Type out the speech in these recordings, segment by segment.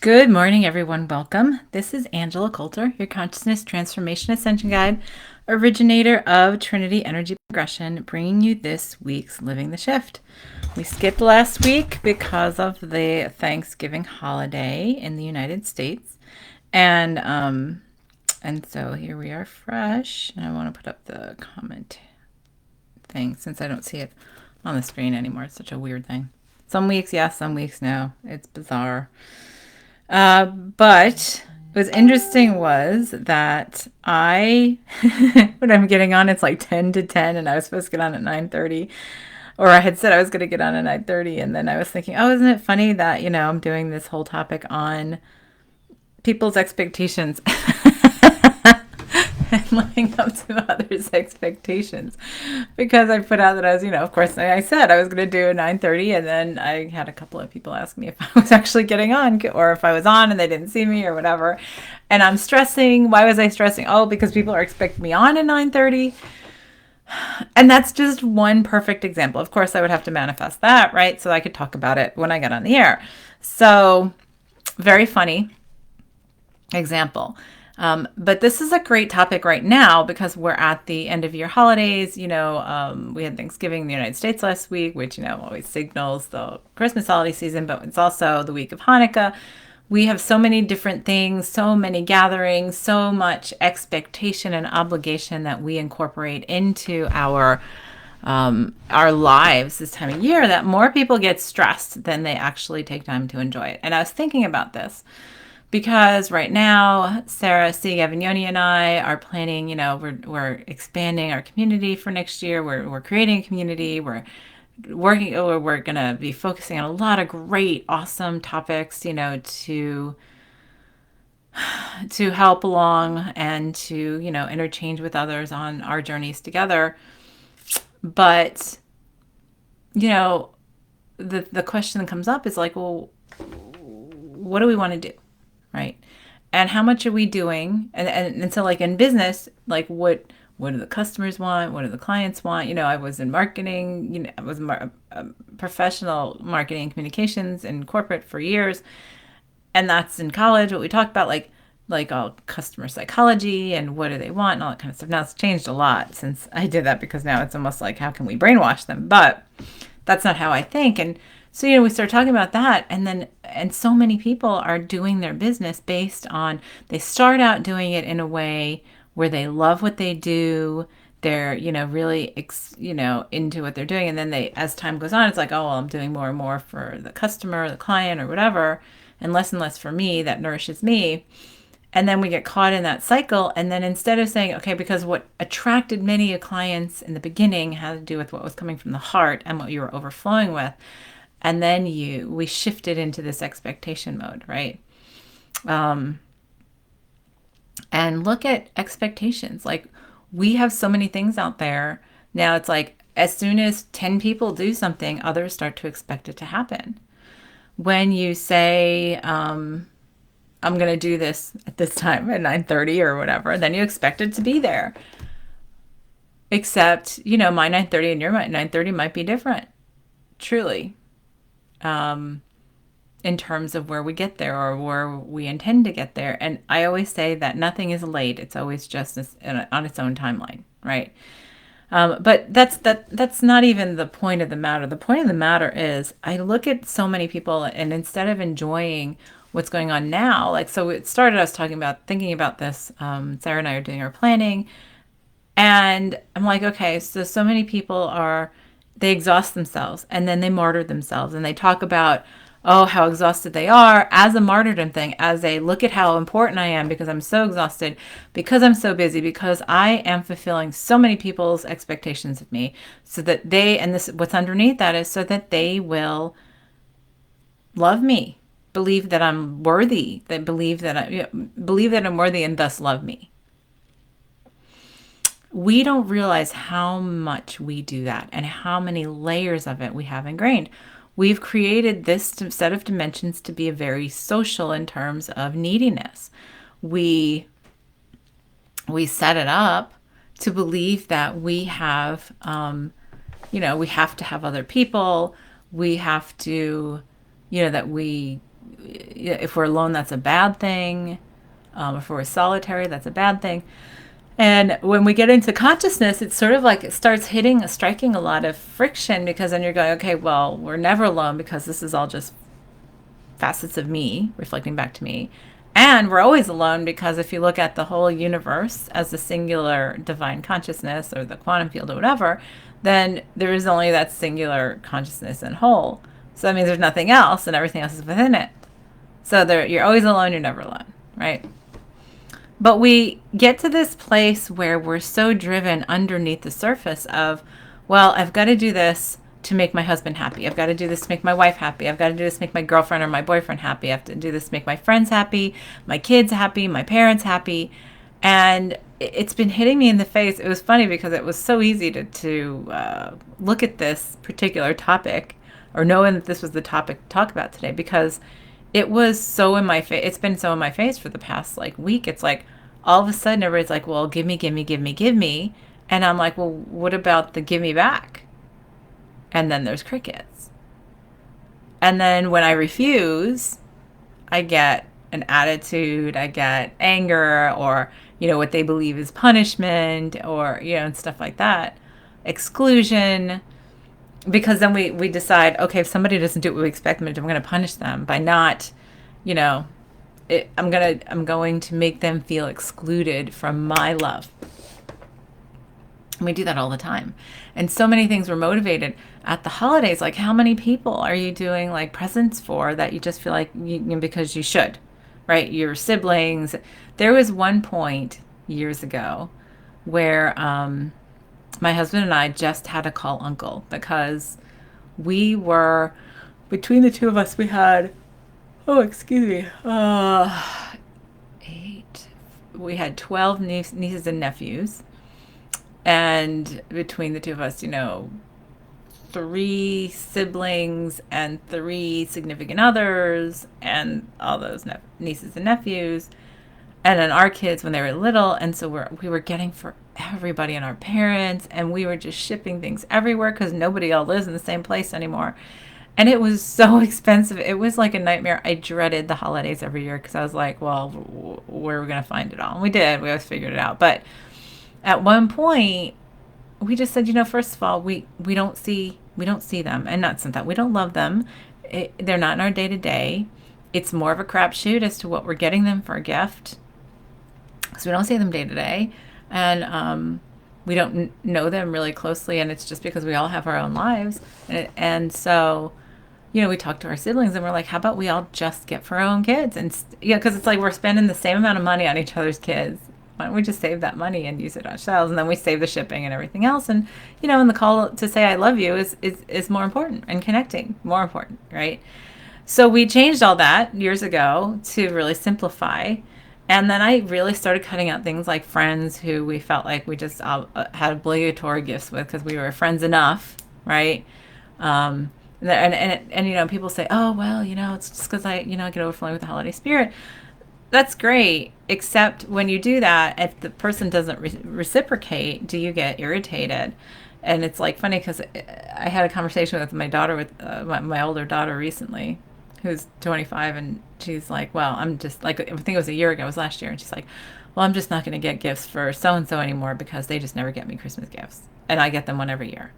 Good morning, everyone. Welcome. This is Angela Coulter, your Consciousness Transformation Ascension Guide, originator of Trinity Energy Progression, bringing you this week's Living the Shift. We skipped last week because of the Thanksgiving holiday in the United States, and so here we are fresh. And I want to put up the comment thing since I don't see it on the screen anymore. It's such a weird thing. Some weeks yes, some weeks no. It's bizarre. But what's interesting was that when I'm getting on, it's like 10 to 10, and I was supposed to get on at 9:30, or I had said I was going to get on at 9:30, and then I was thinking, oh, isn't it funny that, I'm doing this whole topic on people's expectations and living up to others' expectations, because I put out that I was, of course, I said I was going to do a 9:30, and then I had a couple of people ask me if I was actually getting on, or if I was on and they didn't see me or whatever. And I'm stressing. Why was I stressing? Oh, because people are expecting me on at 9:30. And that's just one perfect example. Of course, I would have to manifest that, right? So I could talk about it when I got on the air. So, very funny example. But this is a great topic right now because we're at the end of year holidays. We had Thanksgiving in the United States last week, which, always signals the Christmas holiday season, but it's also the week of Hanukkah. We have so many different things, so many gatherings, so much expectation and obligation that we incorporate into our lives this time of year that more people get stressed than they actually take time to enjoy it. And I was thinking about this because right now, Sarah, C, Yoni, and I are planning, we're expanding our community for next year. We're creating a community. We're going to be focusing on a lot of great, awesome topics, to help along and to, interchange with others on our journeys together. But, the question that comes up is like, well, what do we want to do? Right. And how much are we doing? And so like in business, like what do the customers want? What do the clients want? I was in marketing, I was professional marketing and communications in corporate for years. And that's in college, what we talked about, like all customer psychology and what do they want and all that kind of stuff. Now it's changed a lot since I did that because now it's almost like, how can we brainwash them? But that's not how I think. And so, we start talking about that, and so many people are doing their business based on, they start out doing it in a way where they love what they do. They're, really, into what they're doing. And then as time goes on, it's like, oh, well, I'm doing more and more for the customer, the client, or whatever, and less for me that nourishes me. And then we get caught in that cycle. And then instead of saying, okay, because what attracted many clients in the beginning had to do with what was coming from the heart and what you were overflowing with. And then we shifted into this expectation mode, right? And look at expectations. Like, we have so many things out there. Now it's like, as soon as 10 people do something, others start to expect it to happen. When you say, I'm going to do this at this time at 9:30 or whatever, then you expect it to be there. Except, my 9:30 and your 9:30 might be different. Truly. In terms of where we get there or where we intend to get there. And I always say that nothing is late. It's always just on its own timeline, right? But that's not even the point of the matter. The point of the matter is I look at so many people, and instead of enjoying what's going on now, like, so it started us thinking about this. Sarah and I are doing our planning, and I'm like, okay, so many people they exhaust themselves and then they martyr themselves, and they talk about, oh, how exhausted they are as a martyrdom thing, as a look at how important I am because I'm so exhausted, because I'm so busy, because I am fulfilling so many people's expectations of me, so that what's underneath that is so that they will love me, believe that I'm worthy, believe that I'm worthy and thus love me. We don't realize how much we do that and how many layers of it we have ingrained. We've created this set of dimensions to be very social in terms of neediness. We set it up to believe that we have, we have to have other people. We have to, that we if we're alone, that's a bad thing. If we're solitary, that's a bad thing. And when we get into consciousness, it's sort of like it starts striking a lot of friction, because then you're going, okay, well, we're never alone because this is all just facets of me reflecting back to me. And we're always alone because if you look at the whole universe as a singular divine consciousness or the quantum field or whatever, then there is only that singular consciousness and whole. So that means there's nothing else and everything else is within it. So you're always alone, you're never alone, right? But we get to this place where we're so driven underneath the surface of, well, I've got to do this to make my husband happy. I've got to do this to make my wife happy. I've got to do this to make my girlfriend or my boyfriend happy. I have to do this to make my friends happy, my kids happy, my parents happy. And it's been hitting me in the face. It was funny because it was so easy to look at this particular topic, or knowing that this was the topic to talk about today, because it was so in my face. It's been so in my face for the past like week. It's like all of a sudden everybody's like, well, give me, give me, give me, give me. And I'm like, well, what about the give me back? And then there's crickets. And then when I refuse, I get an attitude, I get anger, or, what they believe is punishment, or, and stuff like that. Exclusion. Because then we decide, okay, if somebody doesn't do what we expect them to do, I'm going to punish them by not, I'm going to make them feel excluded from my love. And we do that all the time. And so many things were motivated at the holidays. Like, how many people are you doing like presents for that you just feel like because you should, right? Your siblings. There was one point years ago where my husband and I just had to call uncle, because we were, between the two of us, we had, we had 12 nieces and nephews. And between the two of us, 3 siblings and 3 significant others and all those nieces and nephews. And then our kids when they were little. And so we were getting for everybody and our parents. And we were just shipping things everywhere because nobody all lives in the same place anymore. And it was so expensive. It was like a nightmare. I dreaded the holidays every year because I was like, well, where are we going to find it all? And we did. We always figured it out. But at one point, we just said, first of all, we don't see them, and not that we don't love them. They're not in our day to day. It's more of a crapshoot as to what we're getting them for a gift, because we don't see them day to day, and we don't know them really closely, and it's just because we all have our own lives, and so. We talk to our siblings and we're like, how about we all just get for our own kids? And, because it's like we're spending the same amount of money on each other's kids. Why don't we just save that money and use it ourselves? And then we save the shipping and everything else. And, and the call to say I love you is more important, and connecting more important, right? So we changed all that years ago to really simplify. And then I really started cutting out things like friends who we felt like we just had obligatory gifts with because we were friends enough, right? And people say, oh, well, it's just because I get overflowing with the holiday spirit. That's great, except when you do that, if the person doesn't reciprocate, do you get irritated? And it's like funny because I had a conversation with my daughter, with my older daughter recently, who's 25, and she's like, well, I'm just like, I think it was a year ago, it was last year, and she's like, well, I'm just not going to get gifts for so-and-so anymore because they just never get me Christmas gifts, and I get them one every year.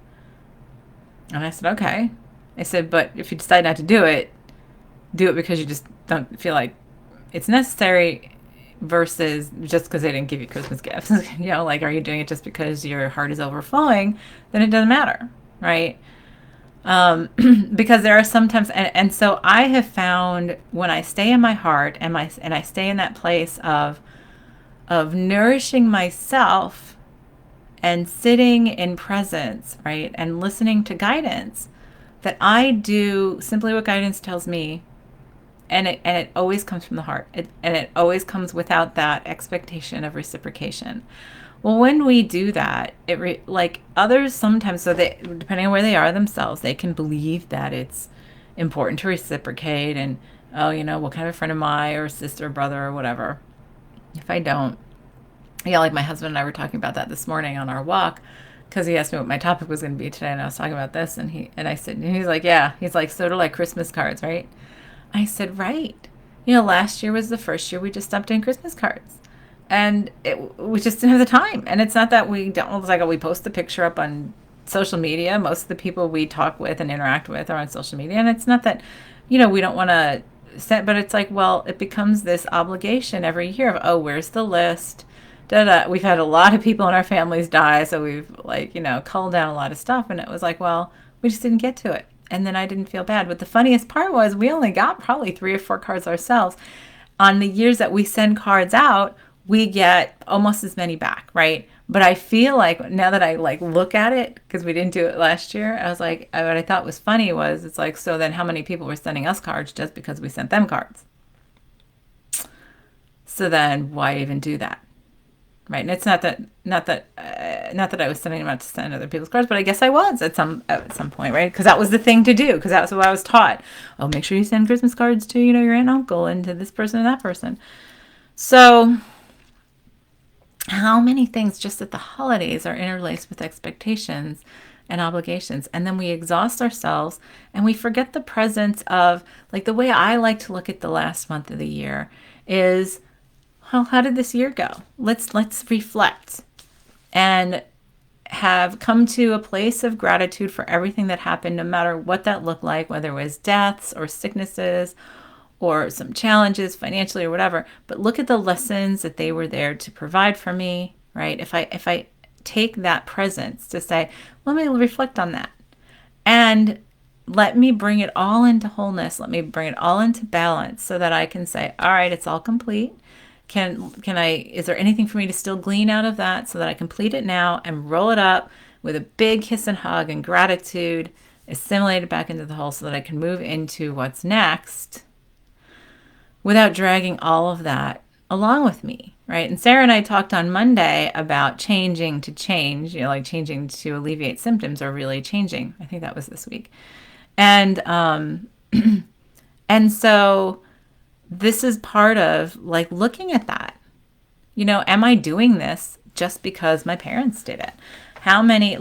And I said, okay. I said, but if you decide not to do it because you just don't feel like it's necessary, versus just because they didn't give you Christmas gifts. Like, are you doing it just because your heart is overflowing? Then it doesn't matter, right? Because there are sometimes, and so I have found when I stay in my heart and I stay in that place of nourishing myself and sitting in presence, right, and listening to guidance, that I do simply what guidance tells me. And it always comes from the heart. And it always comes without that expectation of reciprocation. Well, when we do that, like others sometimes, so they, depending on where they are themselves, they can believe that it's important to reciprocate. And, oh, what kind of friend am I, or sister, or brother, or whatever. If I don't, like my husband and I were talking about that this morning on our walk, because he asked me what my topic was going to be today, and I was talking about this, and I said, and he's like, yeah, he's like, sort of like Christmas cards, right? I said, right. Last year was the first year we just stopped doing Christmas cards. And we just didn't have the time. And it's not that we don't, it's like, we post the picture up on social media. Most of the people we talk with and interact with are on social media. And it's not that, we don't want to send, but it's like, well, it becomes this obligation every year of, oh, where's the list? Da, da. We've had a lot of people in our families die. So we've culled down a lot of stuff. And it was like, well, we just didn't get to it. And then I didn't feel bad. But the funniest part was we only got probably 3 or 4 cards ourselves. On the years that we send cards out, we get almost as many back, right? But I feel like now that I look at it, because we didn't do it last year, I was like, what I thought was funny was it's like, so then how many people were sending us cards just because we sent them cards? So then why even do that? Right. And it's not that I was sending them out to send other people's cards, but I guess I was at some point, right? Because that was the thing to do, because that's what I was taught. Oh, make sure you send Christmas cards to, your aunt and uncle and to this person and that person. So how many things just at the holidays are interlaced with expectations and obligations, and then we exhaust ourselves and we forget the presence of, like, the way I like to look at the last month of the year is, well, how did this year go? Let's reflect and have come to a place of gratitude for everything that happened, no matter what that looked like, whether it was deaths or sicknesses or some challenges financially or whatever. But look at the lessons that they were there to provide for me, right? If I take that presence to say, let me reflect on that, and let me bring it all into wholeness. Let me bring it all into balance so that I can say, all right, it's all complete. Is there anything for me to still glean out of that so that I complete it now and roll it up with a big kiss and hug and gratitude, assimilate it back into the whole so that I can move into what's next without dragging all of that along with me, right? And Sarah and I talked on Monday about changing to change, like changing to alleviate symptoms or really changing. I think that was this week. And and so this is part of looking at that. Am I doing this just because my parents did it? How many,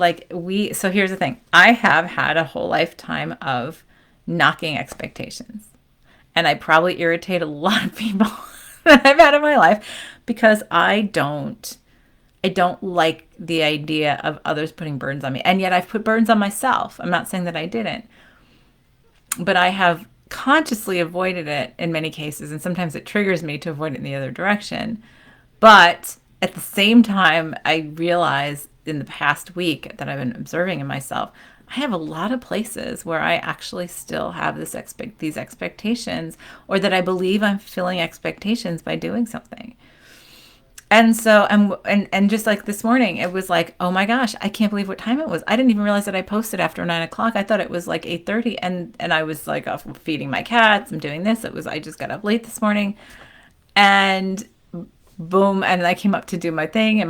so here's the thing. I have had a whole lifetime of knocking expectations. And I probably irritate a lot of people that I've had in my life because I don't like the idea of others putting burdens on me. And yet I've put burdens on myself. I'm not saying that I didn't, but I have consciously avoided it in many cases. And sometimes it triggers me to avoid it in the other direction. But at the same time, I realize in the past week that I've been observing in myself, I have a lot of places where I actually still have these expectations, or that I believe I'm fulfilling expectations by doing something. And so, and just like this morning, it was like, oh my gosh, I can't believe what time it was. I didn't even realize that I posted after 9 o'clock. I thought it was like 8:30, and I was like off feeding my cats. I'm doing this. I just got up late this morning, and boom, and I came up to do my thing, and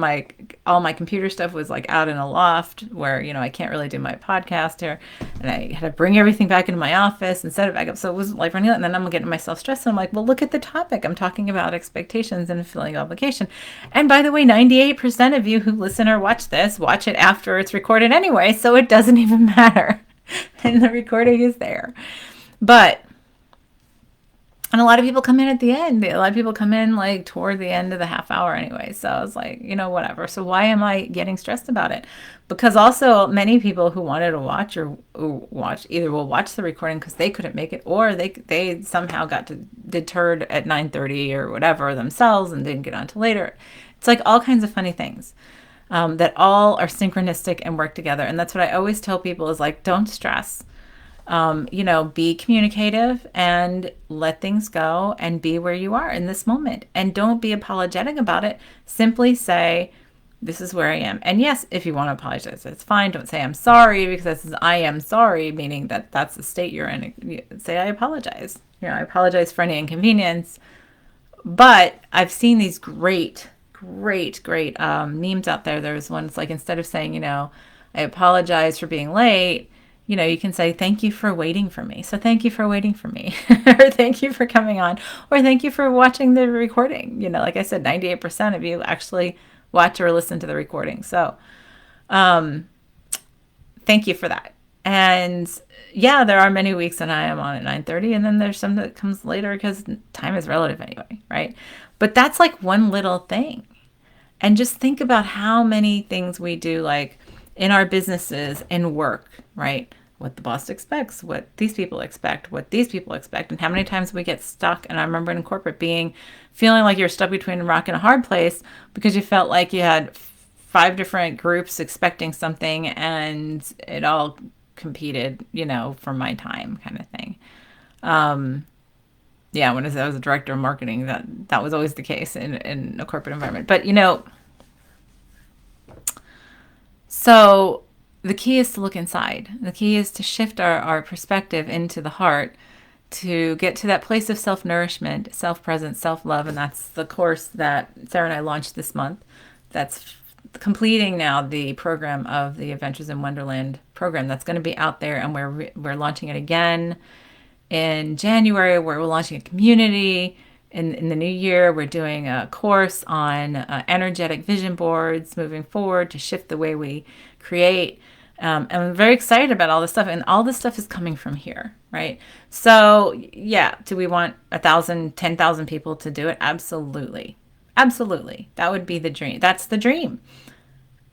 all my computer stuff was out in a loft where I can't really do my podcast here, and I had to bring everything back into my office and set it back up, so it was running out. And then I'm getting myself stressed, and I'm like, well, look at the topic. I'm talking about expectations and fulfilling obligation. And by the way, 98% of you who listen or watch this watch it after it's recorded anyway, so it doesn't even matter. And the recording is there. And a lot of people come in at the end. A lot of people come in toward the end of the half hour anyway. So I was like, whatever. So why am I getting stressed about it? Because also many people who wanted to watch or watch either will watch the recording because they couldn't make it, or they somehow got deterred at 9:30 or whatever themselves and didn't get on till later. It's all kinds of funny things that all are synchronistic and work together. And that's what I always tell people is don't stress. Be communicative and let things go and be where you are in this moment. And don't be apologetic about it. Simply say, this is where I am. And yes, if you want to apologize, that's fine. Don't say I'm sorry, because this is I am sorry, meaning that that's the state you're in. Say I apologize. I apologize for any inconvenience. But I've seen these great memes out there. There's one, it's instead of saying, I apologize for being late, you can say, thank you for waiting for me. So thank you for waiting for me, or thank you for coming on, or thank you for watching the recording. Like I said, 98% of you actually watch or listen to the recording. So thank you for that. And yeah, there are many weeks that I am on at 9:30, and then there's some that comes later because time is relative anyway, right? But that's like one little thing. And just think about how many things we do, like in our businesses and work, right? What the boss expects, what these people expect, what these people expect, and how many times we get stuck. And I remember in corporate feeling like you're stuck between a rock and a hard place because you felt like you had five different groups expecting something and it all competed, for my time kind of thing. Yeah, when I was a director of marketing, that was always the case in a corporate environment. But so the key is to look inside. The key is to shift our perspective into the heart to get to that place of self-nourishment, self-presence, self-love. And that's the course that Sarah and I launched this month. That's completing now the program of the Adventures in Wonderland program that's going to be out there. And we're launching it again in January, where we're launching a community. In the new year, we're doing a course on energetic vision boards moving forward to shift the way we create. And I'm very excited about all this stuff. And all this stuff is coming from here, right? So, yeah, do we want 1,000, 10,000 people to do it? Absolutely. Absolutely. That would be the dream. That's the dream.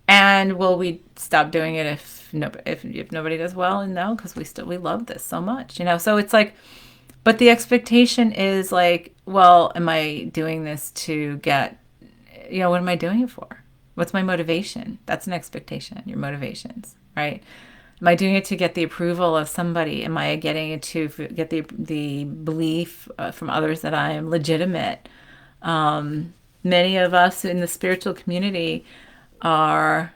And will we stop doing it if nobody does well? No, because we love this so much, So it's like, but the expectation is like, well, am I doing this to get, what am I doing it for? What's my motivation? That's an expectation. Your motivations, right? Am I doing it to get the approval of somebody? Am I getting it to get the belief from others that I am legitimate? Many of us in the spiritual community are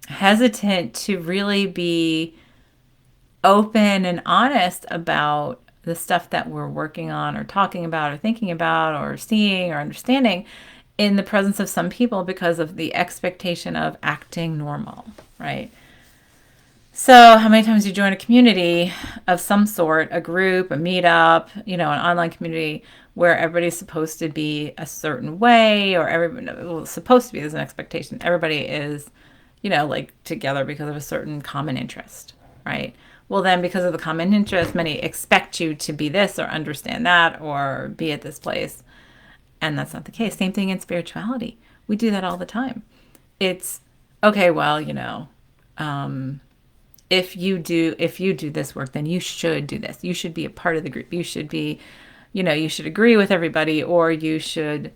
hesitant to really be open and honest about the stuff that we're working on or talking about or thinking about or seeing or understanding in the presence of some people because of the expectation of acting normal, right? So how many times you join a community of some sort, a group, a meetup, an online community where everybody's supposed to be a certain way, or supposed to be, there's an expectation. Everybody is, like together because of a certain common interest, right? Well, then because of the common interest, many expect you to be this or understand that or be at this place. And that's not the case. Same thing in spirituality. We do that all the time. It's, okay, well, if you do this work, then you should do this. You should be a part of the group. You should be, you should agree with everybody, or you should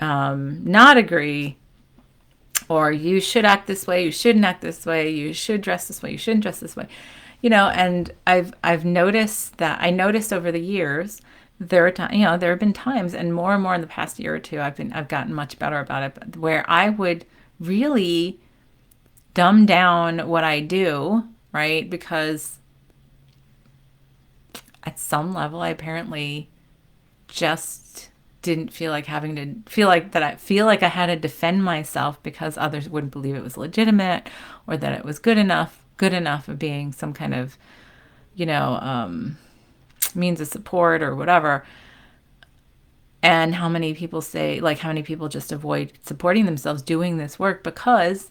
not agree, or you should act this way. You shouldn't act this way. You should dress this way. You shouldn't dress this way. And I've noticed that. I noticed over the years there have been times, and more in the past year or two, I've gotten much better about it, where I would really dumb down what I do, right? Because at some level, I apparently just didn't feel like I had to defend myself because others wouldn't believe it was legitimate, or that it was good enough of being some kind of, means of support or whatever. And how many people just avoid supporting themselves doing this work because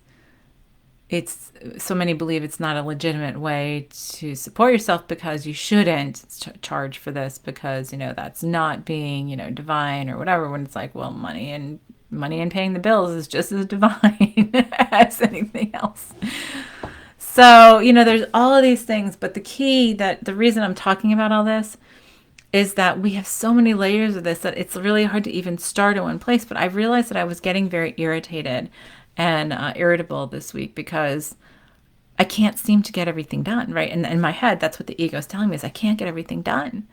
so many believe it's not a legitimate way to support yourself, because you shouldn't charge for this because, that's not being, divine or whatever, when it's like, well, money and paying the bills is just as divine as anything else. So, there's all of these things, but the reason I'm talking about all this is that we have so many layers of this that it's really hard to even start in one place. But I realized that I was getting very irritated and irritable this week because I can't seem to get everything done, right? And in my head, that's what the ego is telling me, is I can't get everything done.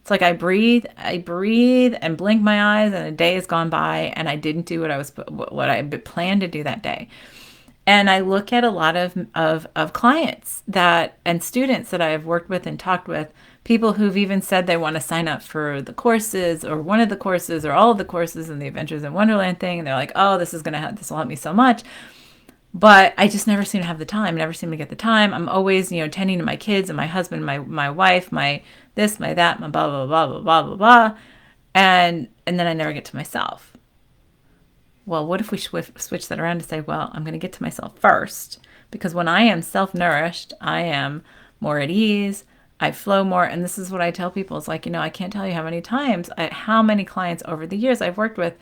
It's like I breathe and blink my eyes, and a day has gone by and I didn't do what I planned to do that day. And I look at a lot of clients and students that I have worked with and talked with, people who've even said they want to sign up for the courses or one of the courses or all of the courses in the Adventures in Wonderland thing. And they're like, oh, this will help me so much. But I just never seem to have the time, never seem to get the time. I'm always, tending to my kids and my husband, my wife, my this, my that, my blah, blah, blah, blah, blah, blah, blah. And then I never get to myself. Well, what if we switch that around to say, well, I'm going to get to myself first, Because when I am self-nourished, I am more at ease. I flow more. And this is what I tell people. It's like, I can't tell you how many times, how many clients over the years I've worked with,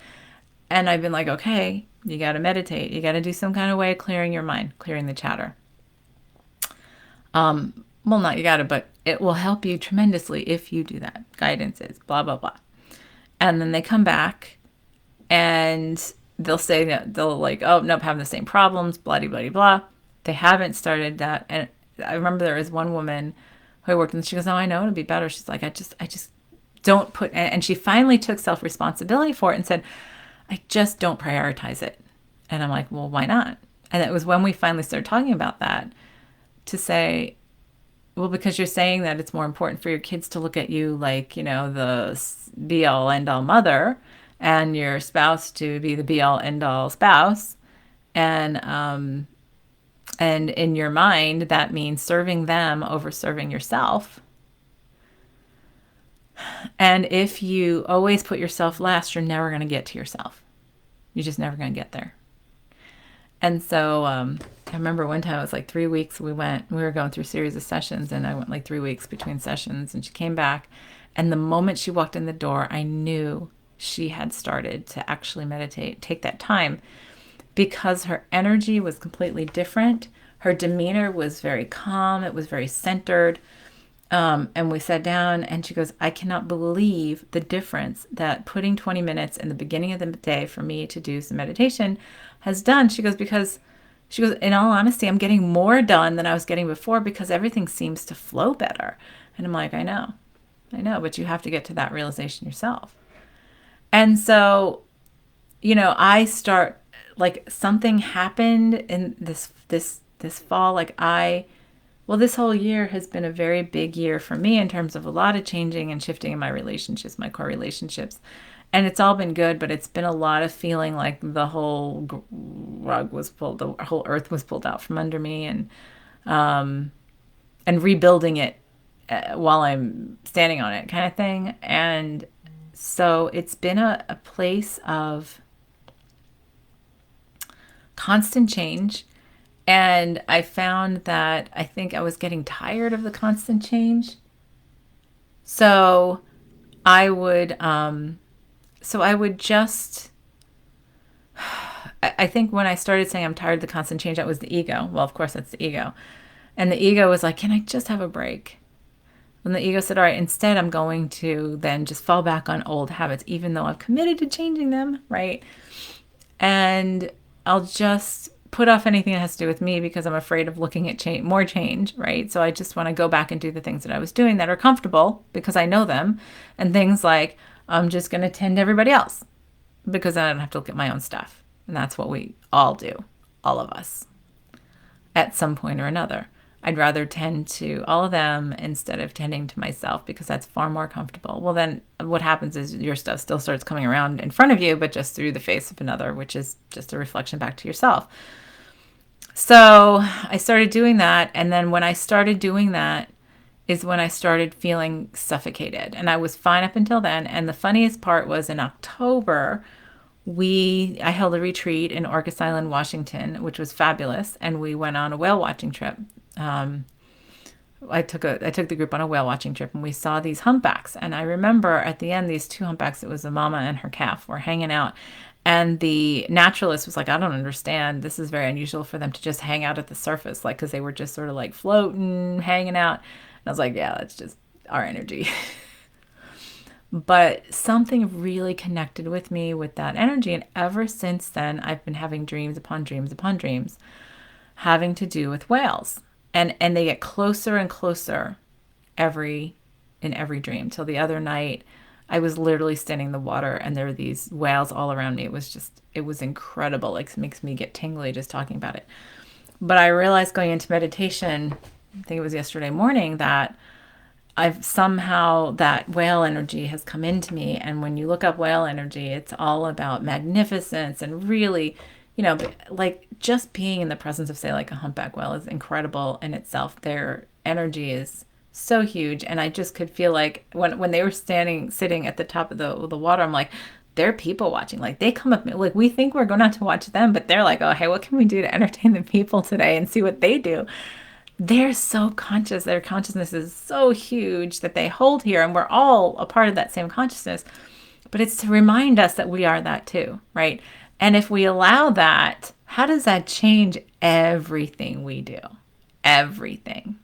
and I've been like, okay, you got to meditate. You got to do some kind of way of clearing your mind, clearing the chatter. Well, not you got to, but it will help you tremendously if you do that. Guidance is blah, blah, blah. And then they come back and they'll say that they'll like, oh, nope, having the same problems, blah, blah, blah, blah. They haven't started that. And I remember there was one woman who I worked with, and she goes, oh, I know it'll be better. She's like, I just don't put, and she finally took self-responsibility for it and said, I just don't prioritize it. And I'm like, well, why not? And it was when we finally started talking about that to say, well, because you're saying that it's more important for your kids to look at you like, the be all end all mother, and your spouse to be the be all end all spouse. And in your mind, that means serving them over serving yourself. And if you always put yourself last, you're never going to get to yourself. You're just never going to get there. And so I remember one time it was like 3 weeks we were going through a series of sessions, and I went like 3 weeks between sessions, and she came back. And the moment she walked in the door, I knew she had started to actually meditate, take that time, because her energy was completely different. Her demeanor was very calm. It was very centered. And we sat down, and she goes, I cannot believe the difference that putting 20 minutes in the beginning of the day for me to do some meditation has done. She goes, because she goes, in all honesty, I'm getting more done than I was getting before because everything seems to flow better. And I'm like, I know, but you have to get to that realization yourself. And so, I start, like, something happened in this fall. Like this whole year has been a very big year for me in terms of a lot of changing and shifting in my relationships, my core relationships. And it's all been good, but it's been a lot of feeling like the whole rug was pulled, the whole earth was pulled out from under me, and rebuilding it while I'm standing on it, kind of thing. And so it's been a place of constant change. And I found that I think I was getting tired of the constant change. So I would just, I think when I started saying I'm tired of the constant change, that was the ego. Well, of course, that's the ego. And the ego was like, can I just have a break? And the ego said, all right, instead I'm going to then just fall back on old habits, even though I've committed to changing them, right? And I'll just put off anything that has to do with me because I'm afraid of looking at more change, right? So I just want to go back and do the things that I was doing that are comfortable because I know them. And things like, I'm just going to tend to everybody else because then I don't have to look at my own stuff. And that's what we all do, all of us, at some point or another. I'd rather tend to all of them instead of tending to myself because that's far more comfortable. Well, then what happens is your stuff still starts coming around in front of you, but just through the face of another, which is just a reflection back to yourself. So I started doing that. And then when I started doing that is when I started feeling suffocated. And I was fine up until then. And the funniest part was in October, I held a retreat in Orcas Island, Washington, which was fabulous. And we went on a whale watching trip. I took the group on a whale watching trip, and we saw these humpbacks. And I remember at the end, these two humpbacks, it was a mama and her calf, were hanging out. And the naturalist was like, I don't understand. This is very unusual for them to just hang out at the surface, like, because they were just sort of like floating, hanging out. And I was like, yeah, that's just our energy. But something really connected with me with that energy. And ever since then, I've been having dreams upon dreams upon dreams having to do with whales. And they get closer and closer in every dream. Till the other night, I was literally standing in the water and there were these whales all around me. It was incredible. Like, it makes me get tingly just talking about it. But I realized going into meditation, I think it was yesterday morning, that I've somehow, that whale energy has come into me. And when you look up whale energy, it's all about magnificence and really, like just being in the presence of, say, like a humpback whale is incredible in itself. Their energy is so huge. And I just could feel like when they were sitting at the top of the water, I'm like, they're people watching. Like they come up, like we think we're going out to watch them, but they're like, oh, hey, what can we do to entertain the people today and see what they do? They're so conscious. Their consciousness is so huge that they hold here, and we're all a part of that same consciousness. But it's to remind us that we are that too, right? And if we allow that, how does that change everything we do? Everything.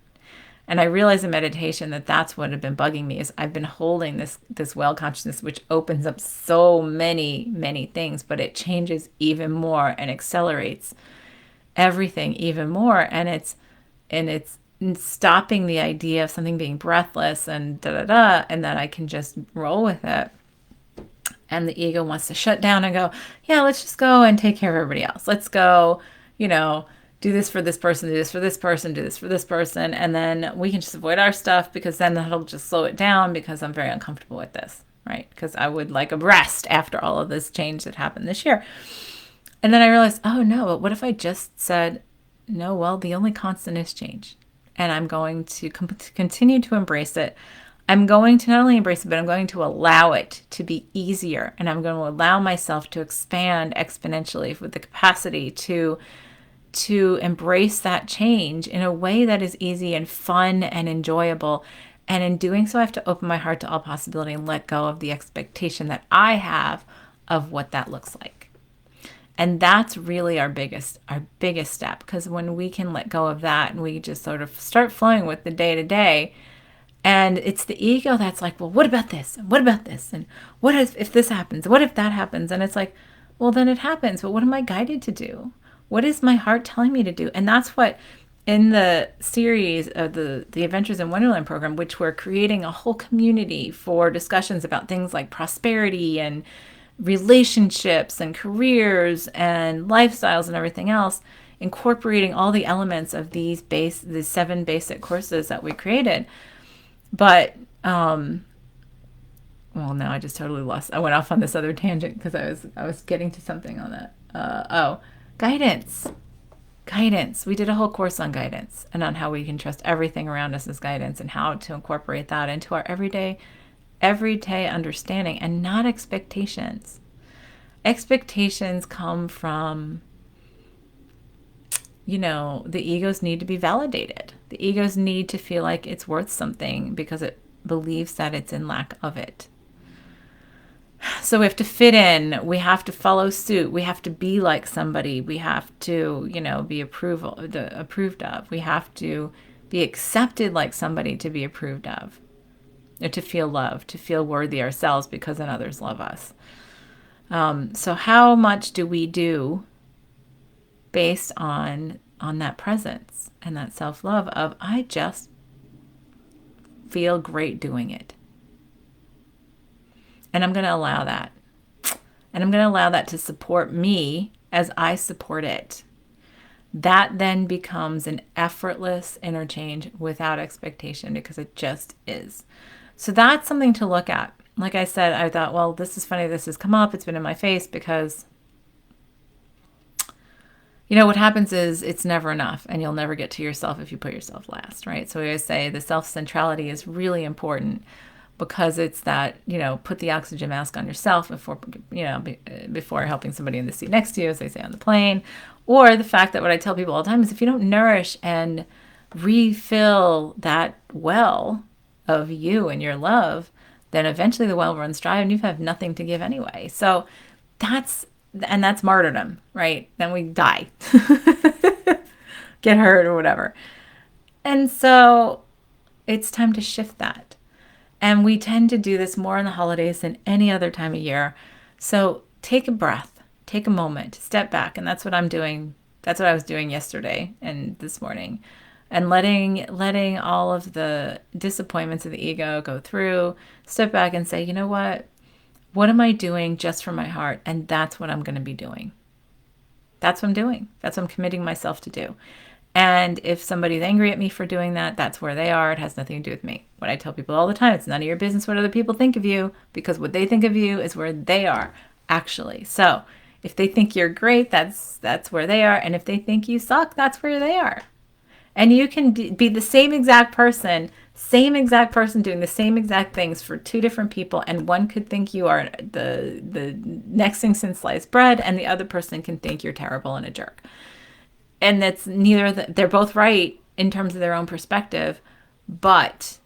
And I realized in meditation that that's what had been bugging me is I've been holding this well consciousness, which opens up so many things, but it changes even more and accelerates everything even more. And it's stopping the idea of something being breathless and and that I can just roll with it. And the ego wants to shut down and go, yeah, let's just go and take care of everybody else. Let's go, do this for this person, do this for this person, do this for this person. And then we can just avoid our stuff because then that'll just slow it down because I'm very uncomfortable with this, right? Because I would like a rest after all of this change that happened this year. And then I realized, oh no, but what if I just said, no, well, the only constant is change. And I'm going to continue to embrace it. I'm going to not only embrace it, but I'm going to allow it to be easier. And I'm going to allow myself to expand exponentially with the capacity to embrace that change in a way that is easy and fun and enjoyable. And in doing so, I have to open my heart to all possibility and let go of the expectation that I have of what that looks like. And that's really our biggest step, because when we can let go of that and we just sort of start flowing with the day to day, and it's the ego that's like, well, what about this? And what about this? And what if this happens? What if that happens? And it's like, well, then it happens. But what am I guided to do? What is my heart telling me to do? And that's what in the series of the Adventures in Wonderland program, which we're creating a whole community for discussions about things like prosperity and relationships and careers and lifestyles and everything else, incorporating all the elements of the 7 basic courses that we created. But, well, now I just totally lost. I went off on this other tangent because I was getting to something on that. Guidance. Guidance. We did a whole course on guidance and on how we can trust everything around us as guidance and how to incorporate that into our everyday understanding and not expectations. Expectations come from, the egos need to be validated. The egos need to feel like it's worth something because it believes that it's in lack of it. So we have to fit in. We have to follow suit. We have to be like somebody. We have to, be approved of. We have to be accepted like somebody to be approved of, or to feel loved, to feel worthy ourselves because then others love us. So how much do we do based on that presence and that self-love of, I just feel great doing it. And I'm going to allow that. And I'm going to allow that to support me as I support it. That then becomes an effortless interchange without expectation because it just is. So that's something to look at. Like I said, I thought, well, this is funny. This has come up. It's been in my face because, what happens is it's never enough and you'll never get to yourself if you put yourself last, right? So we always say the self-centrality is really important because it's that, put the oxygen mask on yourself before helping somebody in the seat next to you, as they say on the plane. Or the fact that what I tell people all the time is if you don't nourish and refill that well of you and your love, then eventually the well runs dry and you have nothing to give anyway. So that's martyrdom, right? Then we die, get hurt or whatever. And so it's time to shift that. And we tend to do this more in the holidays than any other time of year. So take a breath, take a moment, step back. And that's what I'm doing. That's what I was doing yesterday and this morning. And letting all of the disappointments of the ego go through, step back and say, you know what? What am I doing just for my heart? And that's what I'm going to be doing. That's what I'm doing. That's what I'm committing myself to do. And if somebody's angry at me for doing that, that's where they are. It has nothing to do with me. What I tell people all the time, it's none of your business what other people think of you, because what they think of you is where they are, actually. So if they think you're great, that's where they are. And if they think you suck, that's where they are. And you can be the same exact person Same exact person doing the same exact things for two different people, and one could think you are the next thing since sliced bread, and the other person can think you're terrible and a jerk. And that's they're both right in terms of their own perspective, but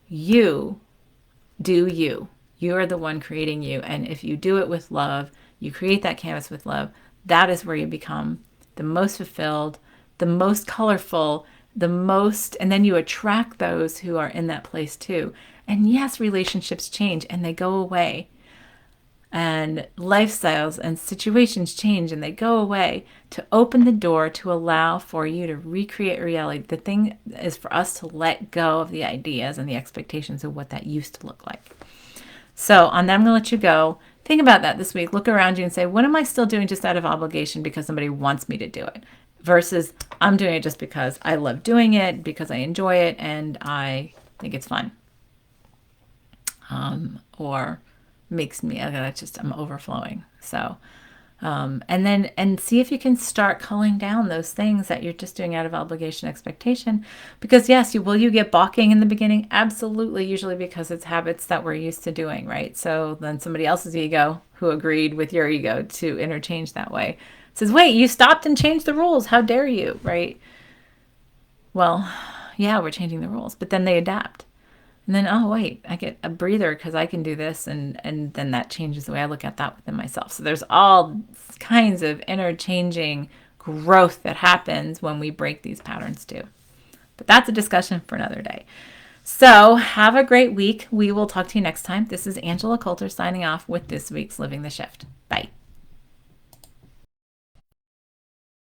you do you. You are the one creating you, and if you do it with love, you create that canvas with love, that is where you become the most fulfilled, the most colorful, the most, and then you attract those who are in that place too. And yes, relationships change and they go away, and lifestyles and situations change and they go away, to open the door to allow for you to recreate reality. The thing is for us to let go of the ideas and the expectations of what that used to look like. So on that, I'm going to let you go. Think about that this week. Look around you and say, what am I still doing just out of obligation because somebody wants me to do it? Versus I'm doing it just because I love doing it, because I enjoy it, and I think it's fun. Or makes me, I'm overflowing. So, and see if you can start culling down those things that you're just doing out of obligation, expectation. Because yes, you get balking in the beginning. Absolutely. Usually because it's habits that we're used to doing, right? So then somebody else's ego who agreed with your ego to interchange that way says, wait, you stopped and changed the rules. How dare you, right? Well, yeah, we're changing the rules, but then they adapt. And then, oh, wait, I get a breather because I can do this. And then that changes the way I look at that within myself. So there's all kinds of interchanging growth that happens when we break these patterns too. But that's a discussion for another day. So have a great week. We will talk to you next time. This is Angela Coulter signing off with this week's Living the Shift.